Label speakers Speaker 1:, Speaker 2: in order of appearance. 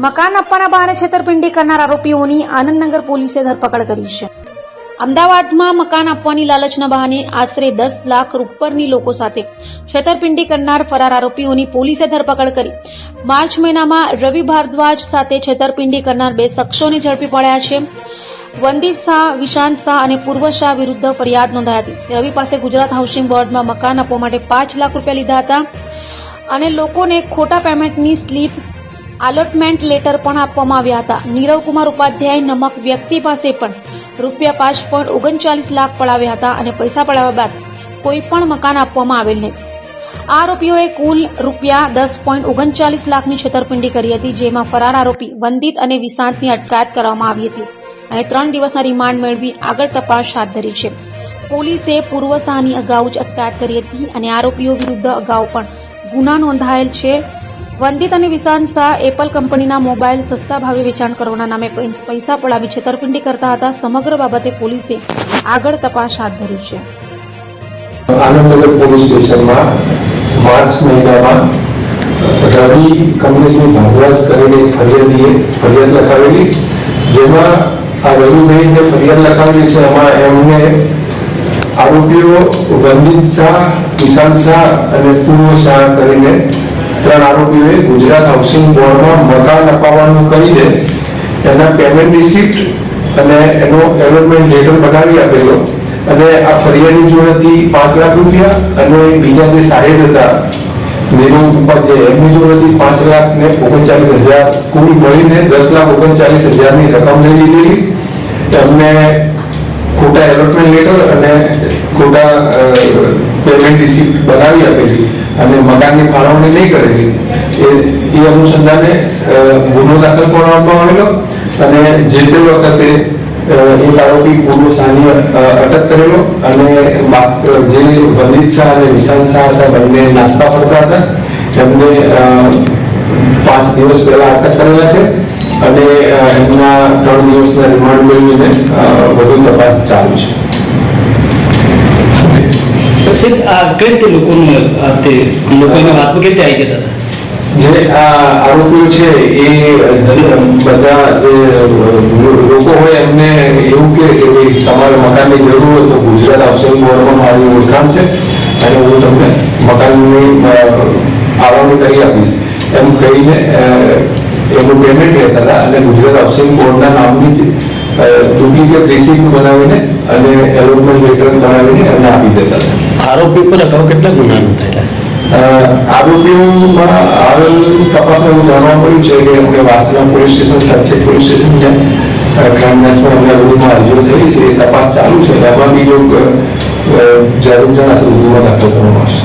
Speaker 1: મકાન આપવાના બહાને છેતરપિંડી કરનાર આરોપીઓની આનંદનગર પોલીસે ધરપકડ કરી છે। અમદાવાદમાં મકાન આપવાની લાલચના બહાને આશરે 10 લાખ ઉપરની લોકો સાથે છેતરપિંડી કરનાર ફરાર આરોપીઓની પોલીસે ધરપકડ કરી। માર્ચ મહિનામાં રવિ ભારદ્વાજ સાથે છેતરપિંડી કરનાર 2 શખ્સોને ઝડપી પડ્યા છે। વંદીપ શાહ, વિશાંત શાહ અને પૂર્વ શાહ વિરુદ્ધ ફરિયાદ નોંધાઈ હતી। રવિ પાસે ગુજરાત હાઉસિંગ બોર્ડમાં મકાન આપવા માટે 5 લાખ રૂપિયા લીધા હતા અને લોકોને ખોટા પેમેન્ટની સ્લીપ, અલોટમેન્ટ લેટર પણ આપવામાં આવ્યા હતા। નીરવ કુમાર ઉપાધ્યાય નમક વ્યક્તિ પાસે પણ રૂપિયા 5.39 લાખ પડાવ્યા હતા અને પૈસા પડાવ્યા બાદ કોઈ પણ મકાન આપવામાં આવેલ નહીં। આ આરોપીઓએ કુલ રૂપિયા 10.39 લાખની છેતરપિંડી કરી હતી, જેમાં ફરાર આરોપી વંદિત અને વિશાંતની અટકાયત કરવામાં આવી હતી અને 3 દિવસના રિમાન્ડ મેળવી આગળ તપાસ હાથ ધરી છે। પોલીસે પૂર્વ શાહની અગાઉ જ અટકાયત કરી હતી અને આરોપીઓ વિરુદ્ધ અગાઉ પણ ગુના નોંધાયેલ છે। વંદિત અને વિશાંત શાહ એપલ કંપનીના મોબાઈલ સસ્તા ભાવે વેચાણ કરવાના નામે પૈસા પડાવી છેતરપિંડી કરતા હતા। સમગ્ર બાબતે પોલીસે આગળ તપાસ હાથ ધરી છે।
Speaker 2: આનંદનગર પોલીસ સ્ટેશનમાં માર્ચ મહિનામાં રવિ કંપનીની ભારદ્વાજ કરીને ફરિયાદ લખાવેલી, જેમાં આ રવિભાઈ જે ફરિયાદ લખાવેલી છે એમાં એમને આરોપીઓ વંદિત શાહ, વિશાંત શાહ અને પૂર્વ શાહ કરીને 3 આરોપીઓએ ગુજરાત હાઉસિંગ બોર્ડમાં મકાન અપાવવાનું કરીને એના પેમેન્ટ રિસીપ્ટ અને એનો એલોટમેન્ટ લેટર બનાવી આપેલો અને આ ફરિયાદી જોડેથી 5 લાખ રૂપિયા અને બીજા જે સાહેબ હતા નીરવ ઉપાધ્યાય એમની જોડેથી 5,39,000 કુલ મળીને 10,39,000ની રકમ લઈ લીધેલી। એમને ખોટા એલોટમેન્ટ લેટર અને ખોટા પેમેન્ટ રિસીપ્ટ બનાવી આપેલી અને મકાનની ફાળવણી નહીં કરેલી। એ અનુસંધાને ગુનો દાખલ કરવામાં આવેલો અને જે તે વખતે એક આરોપી પૂર્વ શાહની અટક કરેલો અને જે વંદિત શાહ અને વિશાંત શાહ હતા બંને નાસ્તા ફરતા હતા, એમને 5 દિવસ પહેલા અટક કરેલા છે અને એમના 3 દિવસના રિમાન્ડ મેળવીને વધુ તપાસ ચાલુ છે।
Speaker 3: કઈ રીતે લોકોની વાતમાં કેવી આવી ગયા હતા?
Speaker 2: જે આ આરોપીઓ છે એ બધા જે લોકો હોય એમને એવું કે ભાઈ તમારે મકાનની જરૂર હોય તો ગુજરાત હાઉસિંગ બોર્ડમાં મારી ઓળખાણ છે અને હું તમને મકાનની ફાળવણી કરી આપીશ એમ કહીને એનું પેમેન્ટ લેતા હતા અને ગુજરાત હાઉસિંગ બોર્ડના નામની ડુપ્લિકેટ રિસીપ્ટ બનાવીને અને એલોટમેન્ટ લેટર બનાવીને એમને આપી દેતા હતા।
Speaker 3: આરોપી પર અગાઉ કેટલા ગુના નોંધાયેલા?
Speaker 2: આરોપીઓમાં હાલ તપાસમાં એવું જાણવા મળ્યું છે કે આપણે Vasna police station, Sarkhej police station જ્યાં ક્રાઇમ બ્રાન્ચમાં અમને વિરુદ્ધમાં અરજીઓ થયેલી છે, એ તપાસ ચાલુ છે। એમાં બી જો જરૂર જણાશે ગુનો દાખલ કરવામાં આવશે।